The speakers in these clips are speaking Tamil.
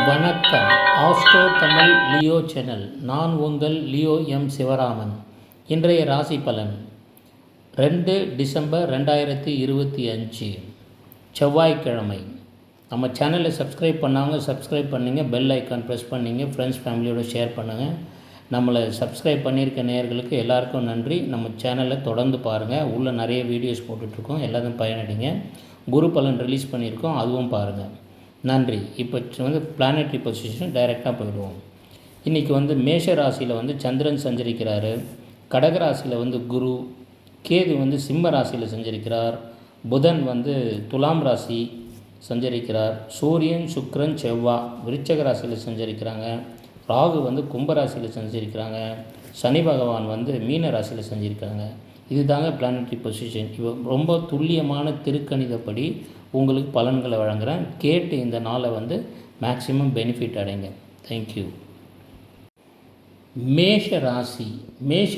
வணக்கம். Astro Tamil Leo channel. நான் உங்கள் லியோ எம் சிவராமன். இன்றைய ராசி பலன் 2 டிசம்பர் 2025 செவ்வாய்க்கிழமை. நம்ம சேனலை சப்ஸ்கிரைப் பண்ணாங்க, சப்ஸ்கிரைப் பண்ணிங்க, பெல் ஐக்கான் ப்ரெஸ் பண்ணிங்க, ஃப்ரெண்ட்ஸ் ஃபேமிலியோட ஷேர் பண்ணுங்கள். நம்மளை சப்ஸ்கிரைப் பண்ணியிருக்க நேயர்களுக்கு எல்லாருக்கும் நன்றி. நம்ம சேனலை தொடர்ந்து பாருங்கள். உள்ளே நிறைய வீடியோஸ் போட்டுட்ருக்கோம், எல்லாத்தையும் பயனடைங்க. குரு பலன் ரிலீஸ் பண்ணியிருக்கோம், அதுவும் பாருங்கள். நன்றி. இப்போ பிளானட்ரி பொசிஷன் டைரெக்டாக போயிடுவோம். இன்றைக்கி மேஷ ராசியில் சந்திரன் சஞ்சரிக்கிறார். கடகராசியில் குரு, கேது சிம்ம ராசியில் சஞ்சரிக்கிறார். புதன் துலாம் ராசி சஞ்சரிக்கிறார். சூரியன், சுக்கிரன், செவ்வாய் விருச்சக ராசியில் சஞ்சரிக்கிறாங்க. ராகு கும்பராசியில் சஞ்சரிக்கிறாங்க. சனி பகவான் மீன ராசியில் சஞ்சரிக்கிறாங்க. இது தாங்க பிளானட்ரி பொசிஷன். இப்போ ரொம்ப துல்லியமான திருக்கணிதப்படி உங்களுக்கு பலன்களை வழங்குகிறேன். கேட்டு இந்த நாளை மேக்ஸிமம் பெனிஃபிட் அடைங்க. தேங்க்யூ. மேஷ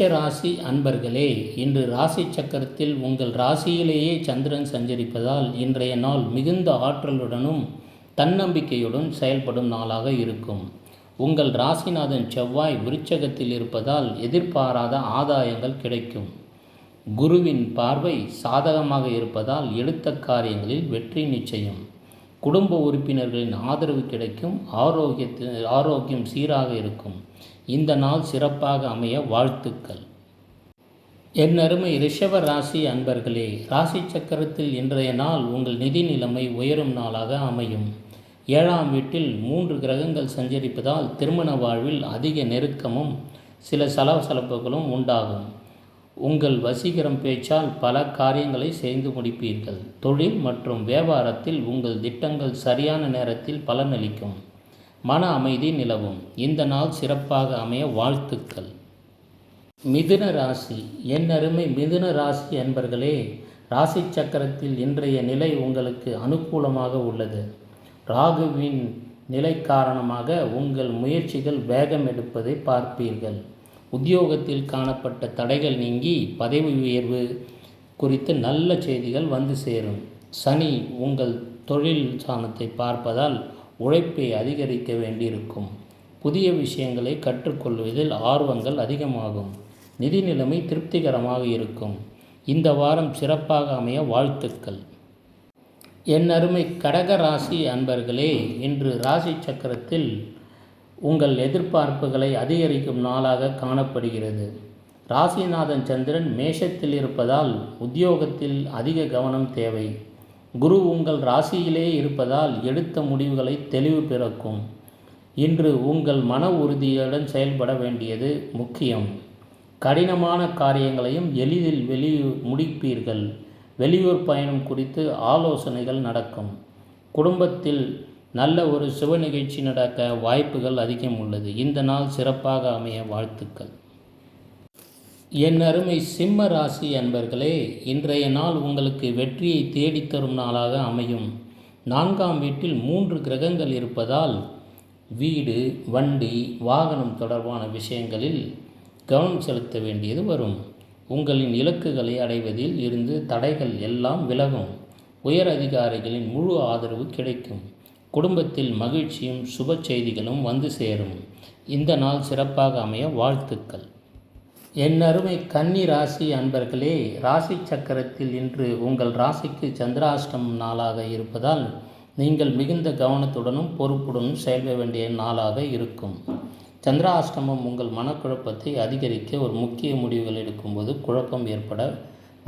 ராசி அன்பர்களே, இன்று ராசி சக்கரத்தில் உங்கள் ராசியிலேயே சந்திரன் சஞ்சரிப்பதால் இன்றைய நாள் மிகுந்த ஆற்றலுடனும் தன்னம்பிக்கையுடன் செயல்படும் நாளாக இருக்கும். உங்கள் ராசிநாதன் செவ்வாய் விருச்சகத்தில் இருப்பதால் எதிர்பாராத ஆதாயங்கள் கிடைக்கும். குருவின் பார்வை சாதகமாக இருப்பதால் எடுத்த காரியங்களில் வெற்றி நிச்சயம். குடும்ப உறுப்பினர்களின் ஆதரவு கிடைக்கும். ஆரோக்கியம் சீராக இருக்கும். இந்த நாள் சிறப்பாக அமைய வாழ்த்துக்கள். என் அருமை ரிஷப ராசி அன்பர்களே, ராசி சக்கரத்தில் இன்றைய நாள் உங்கள் நிதி நிலைமை உயரும் நாளாக அமையும். 7ஆம் வீட்டில் 3 கிரகங்கள் சஞ்சரிப்பதால் திருமண வாழ்வில் அதிக நெருக்கமும் சில சலசலப்புகளும் உண்டாகும். உங்கள் வசீகரம் பேச்சால் பல காரியங்களை செய்து முடிப்பீர்கள். தொழில் மற்றும் வியாபாரத்தில் உங்கள் திட்டங்கள் சரியான நேரத்தில் பலனளிக்கும். மன அமைதி நிலவும். இந்த நாள் சிறப்பாக அமைய வாழ்த்துக்கள். மிதுன ராசி. என் அருமை மிதுன ராசி அன்பர்களே, ராசி சக்கரத்தில் இன்றைய நிலை உங்களுக்கு அனுகூலமாக உள்ளது. ராகுவின் நிலை காரணமாக உங்கள் முயற்சிகள் வேகம் எடுப்பதை பார்ப்பீர்கள். உத்தியோகத்தில் காணப்பட்ட தடைகள் நீங்கி பதவி உயர்வு குறித்து நல்ல செய்திகள் சேரும். சனி உங்கள் தொழில் ஸ்தானத்தை பார்ப்பதால் உழைப்பை அதிகரிக்க வேண்டியிருக்கும். புதிய விஷயங்களை கற்றுக்கொள்வதில் ஆர்வங்கள் அதிகமாகும். நிதி நிலைமை திருப்திகரமாக இருக்கும். இந்த வாரம் சிறப்பாக அமைய வாழ்த்துக்கள். என் அருமை கடக ராசி அன்பர்களே, இன்று ராசி சக்கரத்தில் உங்கள் எதிர்பார்ப்புகளை அதிகரிக்கும் நாளாக காணப்படுகிறது. ராசிநாதன் சந்திரன் மேஷத்தில் இருப்பதால் உத்தியோகத்தில் அதிக கவனம் தேவை. குரு உங்கள் ராசியிலே இருப்பதால் எடுத்த முடிவுகளை தெளிவு பிறக்கும். இன்று உங்கள் மன உறுதியுடன் செயல்பட வேண்டியது முக்கியம். கடினமான காரியங்களையும் எளிதில் முடிப்பீர்கள். வெளியூர் பயணம் குறித்து ஆலோசனைகள் நடக்கும். குடும்பத்தில் நல்ல ஒரு சுப நிகழ்ச்சி நடக்க வாய்ப்புகள் அதிகம் உள்ளது. இந்த நாள் சிறப்பாக அமைய வாழ்த்துக்கள். என் அருமை சிம்ம ராசி அன்பர்களே, இன்றைய நாள் உங்களுக்கு வெற்றியை தேடித்தரும் நாளாக அமையும். 4ஆம் வீட்டில் 3 கிரகங்கள் இருப்பதால் வீடு, வண்டி, வாகனம் தொடர்பான விஷயங்களில் கவனம் செலுத்த வேண்டியது வரும். உங்களின் இலக்குகளை அடைவதில் இருந்து தடைகள் எல்லாம் விலகும். உயர் அதிகாரிகளின் முழு ஆதரவு கிடைக்கும். குடும்பத்தில் மகிழ்ச்சியும் சுப செய்திகளும் சேரும். இந்த நாள் சிறப்பாக அமைய வாழ்த்துக்கள். என் அருமை கன்னி ராசி அன்பர்களே, ராசி சக்கரத்தில் இன்று உங்கள் ராசிக்கு சந்திராஷ்டமம் நாளாக இருப்பதால் நீங்கள் மிகுந்த கவனத்துடனும் பொறுப்புடனும் செயல்பட வேண்டிய நாளாக இருக்கும். சந்திராஷ்டமம் உங்கள் மனக்குழப்பத்தை அதிகரிக்க ஒரு முக்கிய முடிவுகள் எடுக்கும்போது குழப்பம் ஏற்பட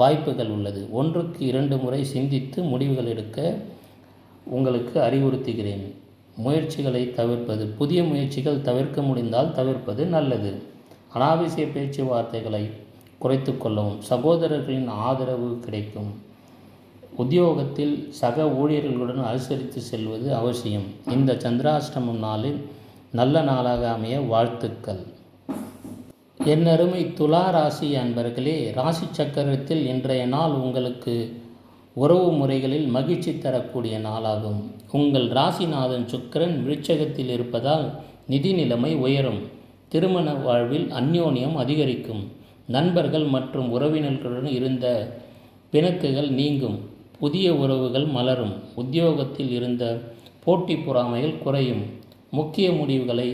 வாய்ப்புகள் உள்ளது. 1க்கு 2 முறை சிந்தித்து முடிவுகள் எடுக்க உங்களுக்கு அறிவுறுத்துகிறேன். முயற்சிகளை தவிர்ப்பது, புதிய முயற்சிகள் தவிர்க்க முடிந்தால் தவிர்ப்பது நல்லது. அனாவசிய பேச்சுவார்த்தைகளை குறைத்து கொள்ளவும். சகோதரர்களின் ஆதரவு கிடைக்கும். உத்தியோகத்தில் சக ஊழியர்களுடன் அனுசரித்து செல்வது அவசியம். இந்த சந்திராஷ்டமம் நாளில் நல்ல நாளாக அமைய வாழ்த்துக்கள். என் அருமை துலா ராசி அன்பர்களே, ராசி சக்கரத்தில் இன்றைய நாள் உங்களுக்கு உறவு முறைகளில் மகிழ்ச்சி தரக்கூடிய நாளாகும். உங்கள் ராசிநாதன் சுக்கிரன் விருச்சகத்தில் இருப்பதால் நிதி நிலைமை உயரும். திருமண வாழ்வில் அந்யோன்யம் அதிகரிக்கும். நண்பர்கள் மற்றும் உறவினர்களுடன் இருந்த பிணக்குகள் நீங்கும். புதிய உறவுகள் மலரும். உத்தியோகத்தில் இருந்த போட்டி பொறாமைகள் குறையும். முக்கிய முடிவுகளை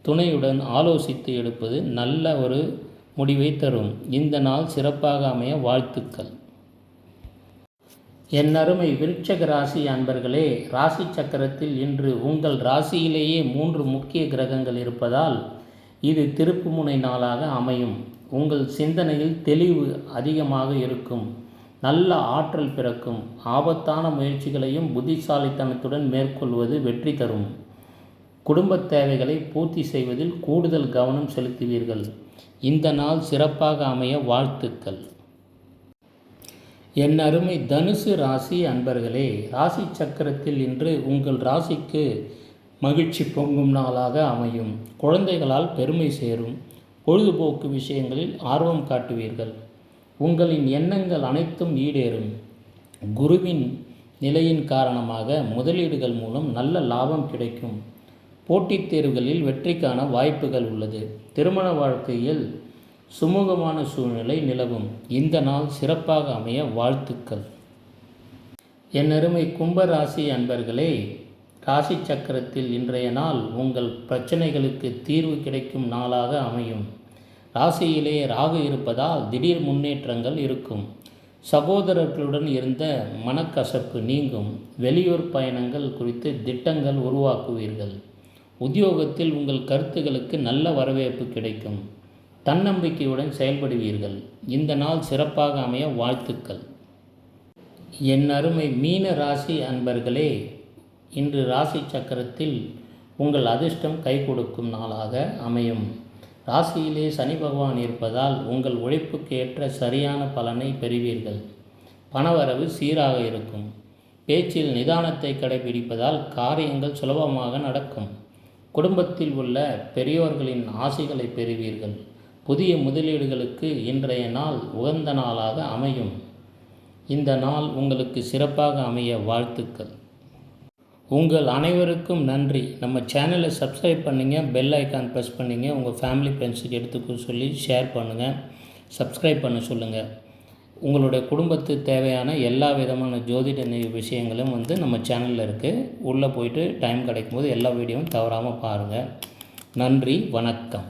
துணையுடன் ஆலோசித்து எடுப்பது நல்ல ஒரு முடிவை தரும். இந்த நாள் சிறப்பாக அமைய வாழ்த்துக்கள். என் அருமை விருட்சக ராசி அன்பர்களே, ராசி சக்கரத்தில் இன்று உங்கள் ராசியிலேயே 3 முக்கிய கிரகங்கள் இருப்பதால் இது திருப்புமுனை நாளாக அமையும். உங்கள் சிந்தனையில் தெளிவு அதிகமாக இருக்கும். நல்ல ஆற்றல் பிறக்கும். ஆபத்தான முயற்சிகளையும் புத்திசாலித்தனத்துடன் மேற்கொள்வது வெற்றி தரும். குடும்பத் தேவைகளை பூர்த்தி செய்வதில் கூடுதல் கவனம் செலுத்துவீர்கள். இந்த நாள் சிறப்பாக அமைய வாழ்த்துக்கள். என் அருமை தனுசு ராசி அன்பர்களே, ராசி சக்கரத்தில் இன்று உங்கள் ராசிக்கு மகிழ்ச்சி பொங்கும் நாளாக அமையும். குழந்தைகளால் பெருமை சேரும். பொழுதுபோக்கு விஷயங்களில் ஆர்வம் காட்டுவீர்கள். உங்களின் எண்ணங்கள் அனைத்தும் ஈடேறும். குருவின் நிலையின் காரணமாக முதலீடுகள் மூலம் நல்ல லாபம் கிடைக்கும். போட்டித் தேர்வுகளில் வெற்றிக்கான வாய்ப்புகள் உள்ளது. திருமண வாழ்க்கையில் சுமூகமான சூழ்நிலை நிலவும். இந்த நாள் சிறப்பாக அமைய வாழ்த்துக்கள். என் அருமை கும்பராசி அன்பர்களே, ராசி சக்கரத்தில் இன்றைய நாள் உங்கள் பிரச்சனைகளுக்கு தீர்வு கிடைக்கும் நாளாக அமையும். ராசியிலே ராகு இருப்பதால் திடீர் முன்னேற்றங்கள் இருக்கும். சகோதரர்களுடன் இருந்த மனக்கசப்பு நீங்கும். வெளியூர் பயணங்கள் குறித்து திட்டங்கள் உருவாக்குவீர்கள். உத்தியோகத்தில் உங்கள் கருத்துகளுக்கு நல்ல வரவேற்பு கிடைக்கும். தன்னம்பிக்கையுடன் செயல்படுவீர்கள். இந்த நாள் சிறப்பாக அமைய வாழ்த்துக்கள். என் அருமை மீன ராசி அன்பர்களே, இன்று ராசி சக்கரத்தில் உங்கள் அதிர்ஷ்டம் கை கொடுக்கும் நாளாக அமையும். ராசியிலே சனி பகவான் இருப்பதால் உங்கள் உழைப்புக்கு ஏற்ற சரியான பலனை பெறுவீர்கள். பணவரவு சீராக இருக்கும். பேச்சில் நிதானத்தை கடைபிடிப்பதால் காரியங்கள் சுலபமாக நடக்கும். குடும்பத்தில் உள்ள பெரியோர்களின் ஆசைகளை பெறுவீர்கள். புதிய முதலீடுகளுக்கு இன்றைய நாள் உகந்த நாளாக அமையும். இந்த நாள் உங்களுக்கு சிறப்பாக அமைய வாழ்த்துக்கள். உங்கள் அனைவருக்கும் நன்றி. நம்ம சேனலை சப்ஸ்கிரைப் பண்ணுங்கள், பெல் ஐக்கான் ப்ரெஸ் பண்ணுங்கள். உங்கள் ஃபேமிலி ஃப்ரெண்ட்ஸுக்கு எடுத்துக்க சொல்லி ஷேர் பண்ணுங்கள், சப்ஸ்கிரைப் பண்ண சொல்லுங்கள். உங்களுடைய குடும்பத்துக்கு தேவையான எல்லா விதமான ஜோதிட விஷயங்களும் நம்ம சேனலில் இருக்குது. உள்ளே போயிட்டு டைம் கிடைக்கும் போது எல்லா வீடியோவும் தவறாமல் பாருங்கள். நன்றி, வணக்கம்.